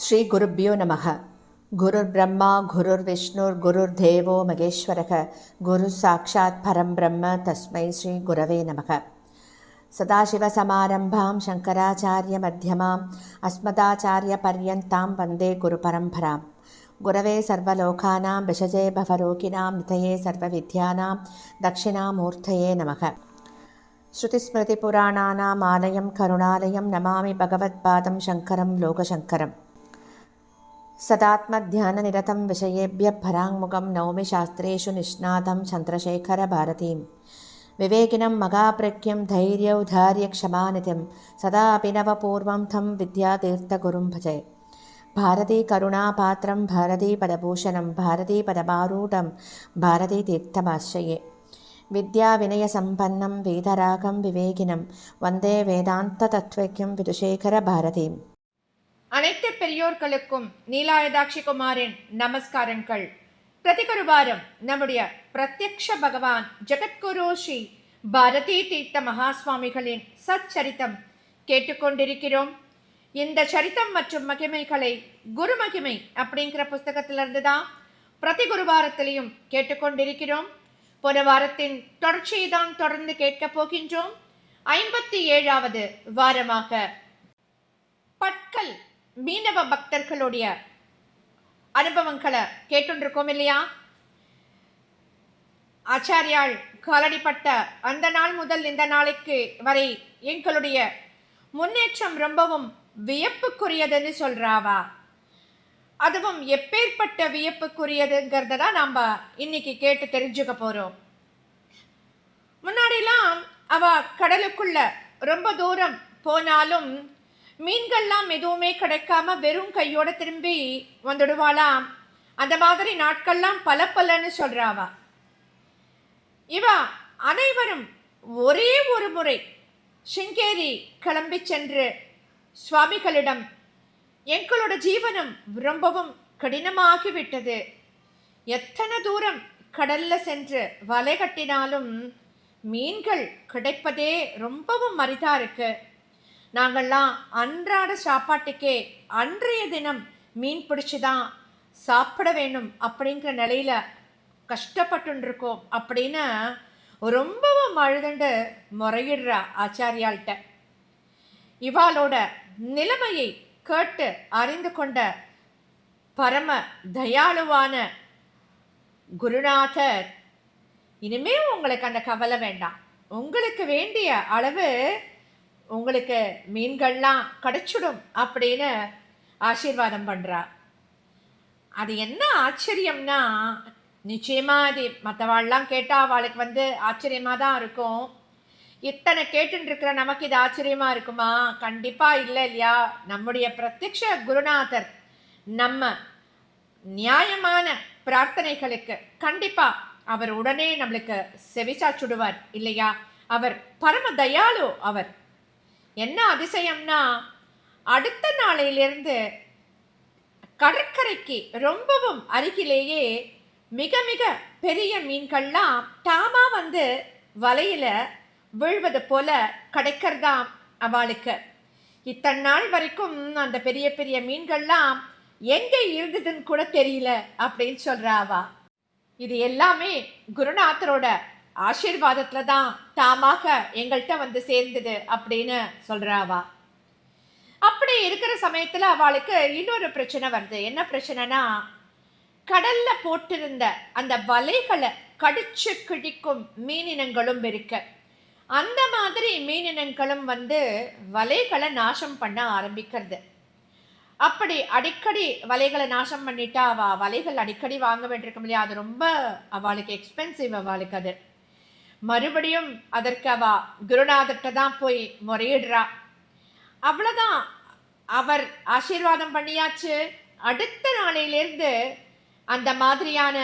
ஸ்ரீ குருப்யோ நமக. குருர் பிரம்மா குருர் விஷ்ணுர் குருர் தேவோ மகேஸ்வரக குரு சாட்சாத் பரம் பிரம்ம தஸ்மை ஸ்ரீ குரவே நமக. சதாசிவசமாரம்பாம் சங்கராச்சாரிய மத்தியமாம் அஸ்மதாச்சாரிய பர்யந்தாம் வந்தே குரு பரம்பராம். குரவே சர்வலோகானாம் விஷஜே பவரோகிணாம் நிதயே சர்வவித்யானாம் தட்சிணாமூர்த்தயே நமக. ஸ்ருதிஸ்மிருதிபுராணானாம் ஆலயம் கருணாலயம் நமாமி பகவத்பாதம் சங்கரம் லோகசங்கரம். सदात्मध्याननिरतं विषयेभ्यः पराङ्मुखं नौमि शास्त्रेषु निष्णातं चन्द्रशेखरभारतीं विवेकिनं मगाप्रज्ञं धैर्यौधार्यक्षमानिधिं सदा अभिनवपूर्वं तं विद्यातीर्थगुरुं भजे. भारतीकरुणापात्रं भारतीपदभूषणं भारतीपदमारूढं भारतीतीर्थमाश्रये. विद्याविनयसम्पन्नं वेदरागं विवेकिनं वन्दे वेदान्ततत्त्वज्ञं विदुशेखरभारतीम्. அனைத்து பெரியோர்களுக்கும் நீலாயதாட்சி குமாரின் நமஸ்காரங்கள். பிரதிகொரு வாரம் நம்முடைய பிரத்யக்ஷ பகவான் ஜெகத்குரு ஸ்ரீ பாரதி தீர்த்த மகாஸ்வாமிகளின் சச்சரித்தம் கேட்டுக்கொண்டிருக்கிறோம். இந்த சரித்தம் மற்றும் மகிமைகளை குரு மகிமை அப்படிங்கிற புஸ்தகத்திலிருந்து தான் பிரதிகுரு வாரத்திலையும் கேட்டுக்கொண்டிருக்கிறோம். போன வாரத்தின் தொடர்ச்சியை தான் தொடர்ந்து கேட்கப் போகின்றோம். 57வது வாரமாக பட்கல் மீனவ பக்தர்களுடைய அனுபவங்களை கேட்டுருக்கோம் இல்லையா? ஆச்சாரியால் காலடிப்பட்ட அந்த நாள் முதல் இந்த நாளைக்கு வரை எங்களுடைய முன்னேற்றம் ரொம்பவும் வியப்புக்குரியதுன்னு சொல்றாவா. அதுவும் எப்பேற்பட்ட வியப்புக்குரியதுங்கிறத தான் நாம் இன்னைக்கு கேட்டு தெரிஞ்சுக்க போறோம். முன்னாடிலாம் அவ கடலுக்குள்ள ரொம்ப தூரம் போனாலும் மீன்கள்லாம் எதுவுமே கிடைக்காம வெறும் கையோட திரும்பி வந்துடுவாளாம். அந்த மாதிரி நாட்கள்லாம் பலன்னு சொல்றாவா. இவ அனைவரும் ஒரே ஒரு முறை சிங்கேரி கிளம்பி சென்று சுவாமிகளிடம் எங்களோட ஜீவனம் ரொம்பவும் கடினமாகிவிட்டது, எத்தனை தூரம் கடல்ல சென்று வலை கட்டினாலும் மீன்கள் கிடைப்பதே ரொம்பவும் அரிதா இருக்கு, நாங்கள்லாம் அன்றாட சாப்பாட்டுக்கே அன்றைய தினம் மீன் பிடிச்சி தான் சாப்பிட வேணும் அப்படிங்கிற நிலையில கஷ்டப்பட்டுருக்கோம் அப்படின்னு ரொம்பவும் அழுதுண்டு முறையிடுறா ஆச்சாரியாள்கிட்ட. இவாளோட நிலைமையை கேட்டு அறிந்து கொண்ட பரம தயாளுவான குருநாதர், இனிமே உங்களுக்கு அந்த கவலை வேண்டாம், உங்களுக்கு வேண்டிய அளவு உங்களுக்கு மீன்கள்லாம் கிடைச்சிடும் அப்படின்னு ஆசீர்வாதம் பண்றா. அது என்ன ஆச்சரியம்னா, நிச்சயமா அது மற்றவாள்லாம் கேட்டா அவளுக்கு ஆச்சரியமா தான் இருக்கும். இத்தனை கேட்டுன்னு இருக்கிற நமக்கு இது ஆச்சரியமா இருக்குமா? கண்டிப்பா இல்லை இல்லையா? நம்முடைய பிரத்யக்ஷ குருநாதர் நம்ம நியாயமான பிரார்த்தனைகளுக்கு கண்டிப்பா அவர் உடனே நம்மளுக்கு செவிசாச்சுடுவார் இல்லையா? அவர் பரம தயாளு. அவர் என்ன அதிசயம்னா, அடுத்த நாளையிலிருந்து கடற்கரைக்கு ரொம்பவும் அருகிலேயே மிக மிக பெரிய மீன்கள்லாம் தாமா வலையில விழுவது போல கிடைக்கிறதாம் அவளுக்கு. இத்தனை நாள் வரைக்கும் அந்த பெரிய பெரிய மீன்கள்லாம் எங்கே இருந்ததுன்னு கூட தெரியல அப்படின்னு சொல்றாவா. இது எல்லாமே குருநாதரோட ஆசீர்வாதத்துல தான் தாமாக எங்கள்கிட்ட சேர்ந்தது அப்படின்னு சொல்றாவா. அப்படி இருக்கிற சமயத்துல அவளுக்கு இன்னொரு பிரச்சனை வருது. என்ன பிரச்சனைனா, கடல்ல போட்டிருந்த அந்த வலைகளை கடிச்சு கிழிக்கும் மீனினங்களும் இருக்கு. அந்த மாதிரி மீனினங்களும் வலைகளை நாசம் பண்ண ஆரம்பிக்கிறது. அப்படி அடிக்கடி வலைகளை நாசம் பண்ணிட்டா வலைகள் அடிக்கடி வாங்க வேண்டியிருக்க முடியாது. அது ரொம்ப அவளுக்கு எக்ஸ்பென்சிவ். அவளுக்கு அது மறுபடியும் அதற்கு குருநாதர்கிட்ட தான் போய் முறையிடுறா. அவ்வளோதான், அவர் ஆசீர்வாதம் பண்ணியாச்சு. அடுத்த நாளையிலேருந்து அந்த மாதிரியான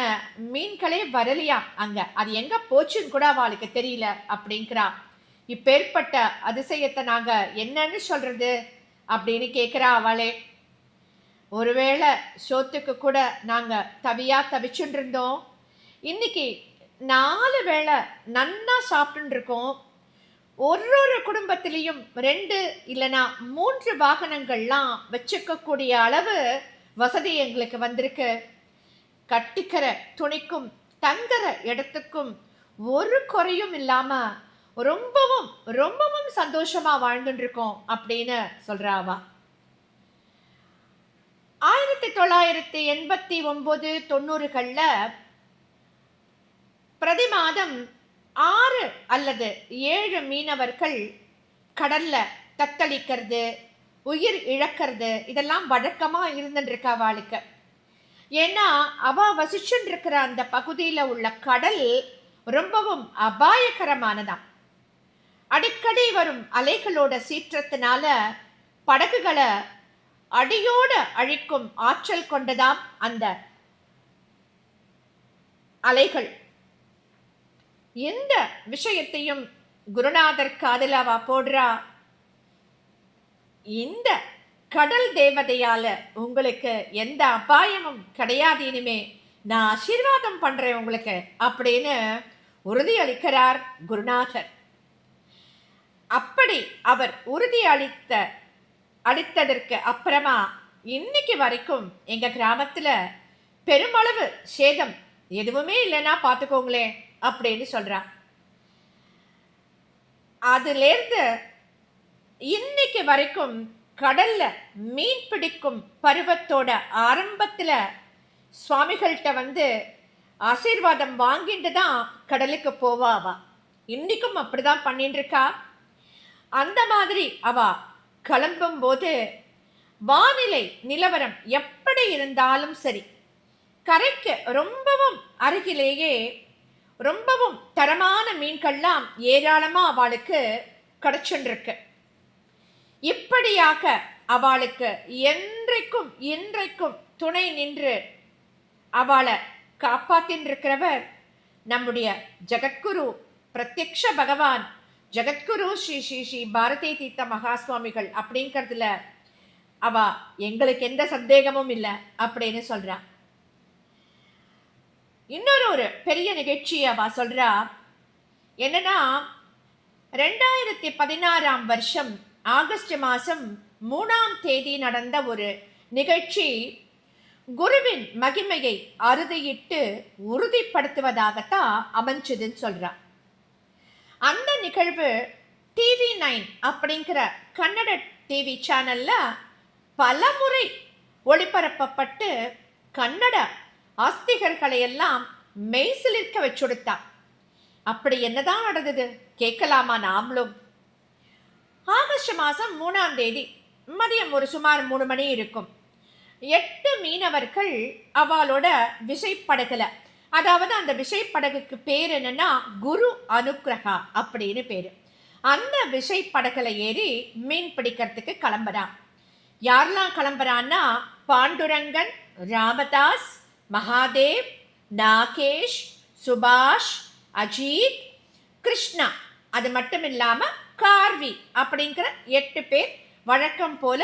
மீன்களே வரலையா அங்க. அது எங்க போச்சுன்னு கூட அவளுக்கு தெரியல அப்படிங்கிறா. இப்பேற்பட்ட அதிசயத்தை நாங்க என்னன்னு சொல்றது அப்படின்னு கேட்கிறா அவளே. ஒருவேளை சோத்துக்கு கூட நாங்க தவிச்சுட்டு இருந்தோம், இன்னைக்கு 4 வேளை நன்னா சாப்பிட்டு இருக்கோம், ஒரு குடும்பத்திலையும் 2 இல்லைனா 3 வாகனங்கள்லாம் வச்சுக்கக்கூடிய அளவு வசதி எங்களுக்கு வந்திருக்கு. கட்டிக்கிற துணிக்கும் தங்குற இடத்துக்கும் ஒரு குறையும் இல்லாம ரொம்பவும் ரொம்பவும் சந்தோஷமா வாழ்ந்துட்டு இருக்கோம் அப்படின்னு சொல்றா அவ. 1989 90கள்ல பிரதி மாதம் 6 அல்லது 7 மீனவர்கள் கடல்ல தத்தளிக்கிறது, உயிர் இழக்கிறது இதெல்லாம் வழக்கமா இருந்துட்டு இருக்கா அவளுக்கு. ஏன்னா அவ வசிச்சுட்டு இருக்கிற அந்த பகுதியில உள்ள கடல் ரொம்பவும் அபாயகரமானதாம். அடிக்கடி வரும் அலைகளோட சீற்றத்தினால படகுகளை அடியோட அழிக்கும் ஆற்றல் கொண்டதாம் அந்த அலைகள். எந்த விஷயத்தையும் குருநாதர் காதுல அவ போடுறா, இந்த கடல் தேவதையால உங்களுக்கு எந்த அபாயமும் கிடையாது, இனிமே நான் ஆசீர்வாதம் பண்றேன் உங்களுக்கு அப்படின்னு உறுதி அளிக்கிறார் குருநாதர். அப்படி அவர் உறுதி அளித்ததற்கு அப்புறமா இன்னைக்கு வரைக்கும் எங்க கிராமத்துல பெருமளவு சேதம் எதுவுமே இல்லைன்னா பார்த்துக்கோங்களேன் அப்படின்னு சொல்றான். அதுல இருந்து இன்னைக்கு வரைக்கும் கடல்ல மீன் பிடிக்கும் பருவத்தோட ஆரம்பத்துல சுவாமிகள்கிட்ட வந்து ஆசீர்வாதம் வாங்கிட்டு தான் கடலுக்கு போவாவா. இன்னைக்கும் அப்படிதான் பண்ணிட்டு இருக்கா. அந்த மாதிரி அவ கிளம்பும் போது வானிலை நிலவரம் எப்படி இருந்தாலும் சரி, கரைக்கு ரொம்பவும் அருகிலேயே ரொம்பவும் தரமான மீன்கள்லாம் ஏராளமா அவளுக்கு கிடைச்சுருக்கு. இப்படியாக அவளுக்கு என்றைக்கும் இன்றைக்கும் துணை நின்று அவளை காப்பாத்தின் இருக்கிறவர் நம்முடைய ஜகத்குரு பிரத்யக்ஷ பகவான், ஜகத்குரு ஸ்ரீ ஸ்ரீ ஸ்ரீ பாரதி தீர்த்த மகாசுவாமிகள் அப்படிங்கிறதுல அவ எங்களுக்கு எந்த சந்தேகமும் இல்லை அப்படின்னு சொல்றா. இன்னொரு பெரிய நிகழ்ச்சி அவ சொல்றா. என்னன்னா 2016ஆம் வருஷம் ஆகஸ்ட் மாதம் 3ஆம் தேதி நடந்த ஒரு நிகழ்ச்சி குருவின் மகிமையை அறுதியிட்டு உறுதிப்படுத்துவதாகத்தான் அமைஞ்சதுன்னு சொல்றா. அந்த நிகழ்வு TV9 அப்படிங்கிற கன்னட டிவி சேனல்ல பல முறை ஒளிபரப்பப்பட்டு கன்னட ஆஸ்திகர்களை எல்லாம் மெய்சிலிருக்க வச்சுடுத்தா. அப்படி என்னதான் நடந்தது கேட்கலாமா நாமளும்? ஆகஸ்ட் மாதம் 3ஆம் தேதி மதியம் ஒரு சுமார் 3 மணி இருக்கும். 8 மீனவர்கள் அவளோட விசைப்படகுல, அதாவது அந்த விசைப்படகுக்கு பேர் என்னன்னா குரு அனுக்கிரகா அப்படின்னு பேரு. அந்த விசைப்படகுல ஏறி மீன் பிடிக்கிறதுக்கு கிளம்புறா. யாரெல்லாம் கிளம்புறான்னா பாண்டுரங்கன், ராமதாஸ், மகாதேவ், நாகேஷ், சுபாஷ், அஜித், கிருஷ்ணா, அது மட்டும் இல்லாம கார்வி அப்படிங்கிற 8 பேர் வழக்கம் போல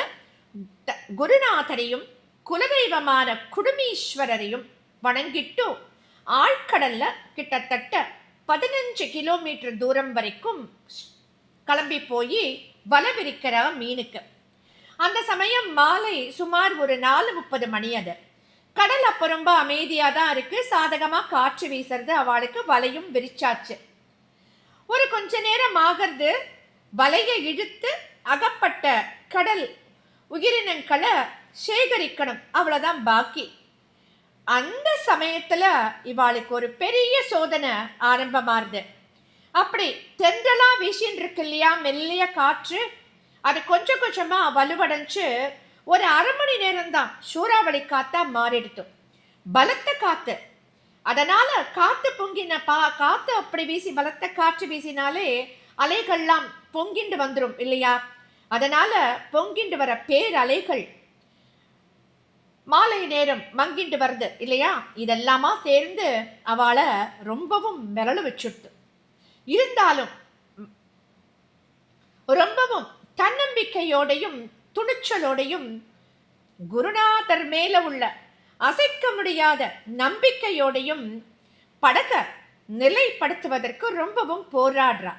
குருநாதரையும் குலதெய்வமான குடுமீஸ்வரரையும் வணங்கிட்டு ஆழ்கடல்ல கிட்டத்தட்ட 15 கிலோமீட்டர் தூரம் வரைக்கும் கிளம்பி போய் வலை விரிக்கிற மீனுக்கு. அந்த சமயம் மாலை சுமார் ஒரு 4:30 மணி. அது கடல் அப்போ ரொம்ப அமைதியாக தான் இருக்கு. சாதகமா காற்று வீசுறது. அவளுக்கு வலையும் விரிச்சாச்சு. ஒரு கொஞ்ச நேரம் ஆகிறது. வலையை இழுத்து அகப்பட்ட கடல் உயிரினங்களை சேகரிக்கணும், அவ்வளவுதான் பாக்கி. அந்த சமயத்துல இவாளுக்கு ஒரு பெரிய சோதனை ஆரம்பமாறுது. அப்படி தென்றலா வீசின்னு இருக்கு இல்லையா மெல்லிய காற்று, அது கொஞ்சம் கொஞ்சமா வலுவடைஞ்சு ஒரு அரை மணி நேரம் தான் சூறாவளி காத்தா மாறிடுத்து. பலத்த காத்து. அதனால காத்து பொங்கின காத்து அப்படி வீசி பலத்த காற்று வீசினாலே அலைகள்லாம் பொங்கிண்டு வந்துடும் இல்லையா. அதனால பொங்கிண்டு வர பேர் அலைகள் மாலை நேரம் மங்கிண்டு வருது இல்லையா. இதெல்லாமா சேர்ந்து அவளை ரொம்பவும் மிரள வச்சுடுது. இருந்தாலும் ரொம்பவும் தன்னம்பிக்கையோடையும் துணிச்சலோடையும் குருநாதர் மேல உள்ள அசைக்க முடியாத நம்பிக்கையோடையும் படக நிலைப்படுத்துவதற்கு ரொம்பவும் போராடுறா.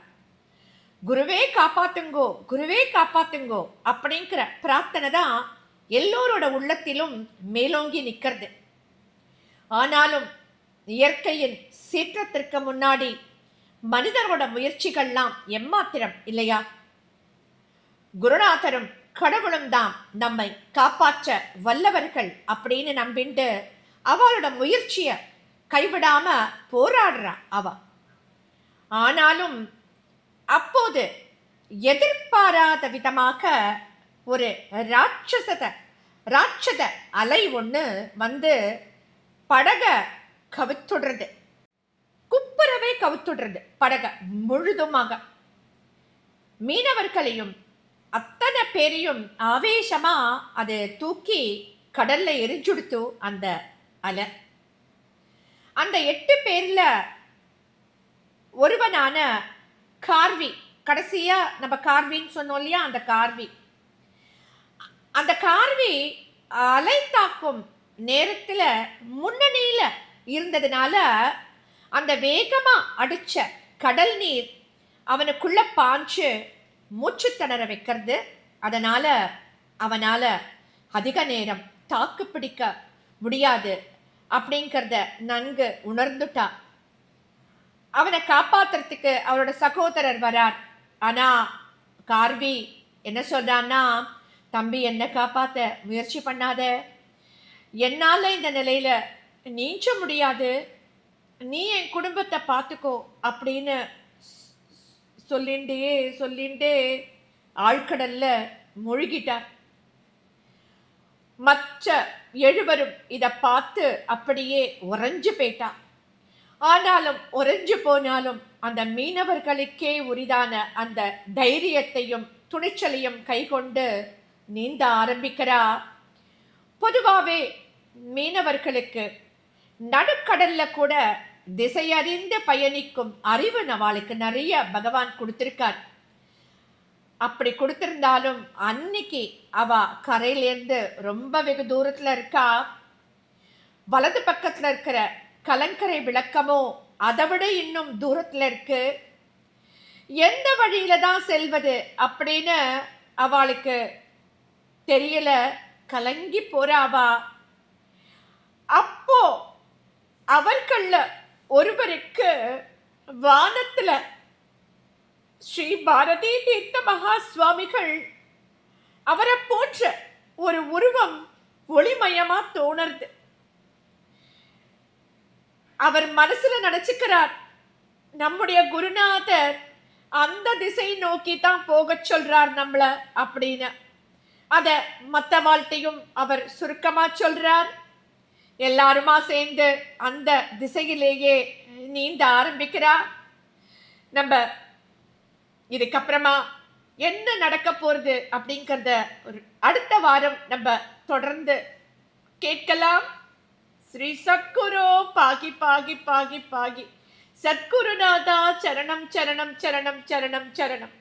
குருவே காப்பாத்துங்கோ, குருவே காப்பாத்துங்கோ அப்படிங்கிற பிரார்த்தனை தான் எல்லோரோட உள்ளத்திலும் மேலோங்கி நிற்கிறது. ஆனாலும் இயற்கையின் சீற்றத்திற்கு முன்னாடி மனிதரோட முயற்சிகள்லாம் எம்மாத்திரம் இல்லையா? குருநாதரும் கடவுளும் தான் நம்மை காப்பாற்ற வல்லவர்கள் அப்படின்னு நம்பிண்டு அவளோட முயற்சிய கைவிடாம போராடுறா அவ. ஆனாலும் அப்போது எதிர்பாராத விதமாக ஒரு ராட்சத அலை ஒன்று வந்து படக கவுத்துடுறது, குப்புறவே கவுத்துடுறது படக முழுதுமாக. மீனவர்களையும் அத்தனை பேரையும் ஆவேசமா அது தூக்கி கடல்ல எரிஞ்சுடுத்து அந்த அலை. அந்த 8 பேர்ல ஒருவனான கார்வி, கடைசியா நம்ம கார்வின்னு சொன்னோம் இல்லையா, அந்த கார்வி அலை தாக்கும் நேரத்துல முன்னணியில இருந்ததுனால அந்த வேகமா அடிச்ச கடல் நீர் அவனுக்குள்ள பாஞ்சு மூச்சு திணற வைக்கிறது. அதனால அவனால அதிக நேரம் தாக்கு பிடிக்க முடியாது அப்படிங்கிறத நன்கு உணர்ந்துட்டா. அவனை காப்பாத்துறதுக்கு அவரோட சகோதரர் வரார். ஆனா கார்வி என்ன சொல்றான்னா, தம்பி என்ன காப்பாத்த முயற்சி பண்ணாத, என்னால இந்த நிலையில நீஞ்ச முடியாது, நீ என் குடும்பத்தை பார்த்துக்கோ அப்படின்னு சொல்லிண்டே ஆழ்கடல்ல மூழ்கிட்டார். மற்ற 7வரும் இதை பார்த்து அப்படியே உறைஞ்சு போயிட்டார். ஆனாலும் உறைஞ்சு போனாலும் அந்த மீனவர்களுக்கே உரிதான அந்த தைரியத்தையும் துணிச்சலையும் கைகொண்டு நீந்த ஆரம்பிக்கிறா. பொதுவாகவே மீனவர்களுக்கு நடுக்கடல்ல கூட திசையறிந்து பயணிக்கும் அறிவு அவளுக்கு நிறைய பகவான் கொடுத்திருக்கார். அப்படி கொடுத்திருந்தாலும் அன்னைக்கு அவ கரையிலேருந்து ரொம்ப வெகு தூரத்துல இருக்கா. வலது பக்கத்துல இருக்கிற கலங்கரை விளக்கமோ அதை விட இன்னும் தூரத்துல இருக்கு. எந்த வழியில தான் செல்வது அப்படின்னு அவளுக்கு தெரியல, கலங்கி போறாவா. அப்போ அவர்கள்ல ஒருவருக்கு வானத்துல ஸ்ரீ பாரதி தீர்த்த மகா சுவாமிகள் அவரை போன்ற ஒரு உருவம் ஒளிமயமா தோணுது. அவர் மனசுல நினைச்சுக்கிறார், நம்முடைய குருநாதர் அந்த திசை நோக்கி தான் போக சொல்றார் நம்மள அப்படின்னு. அத மத்த வாழ்க்கையும் அவர் சுருக்கமா சொல்றார். எல்லாருமா சேர்ந்து அந்த திசையிலேயே நீந்த ஆரம்பிக்கிறார். நம்ம இதுக்கப்புறமா என்ன நடக்க போறது அப்படிங்கிறத ஒரு அடுத்த வாரம் நம்ம தொடர்ந்து கேட்கலாம். ஸ்ரீ சத்குரு பாகி பாகி பாகி பாகி. சத்குருநாதா சரணம் சரணம் சரணம் சரணம் சரணம்.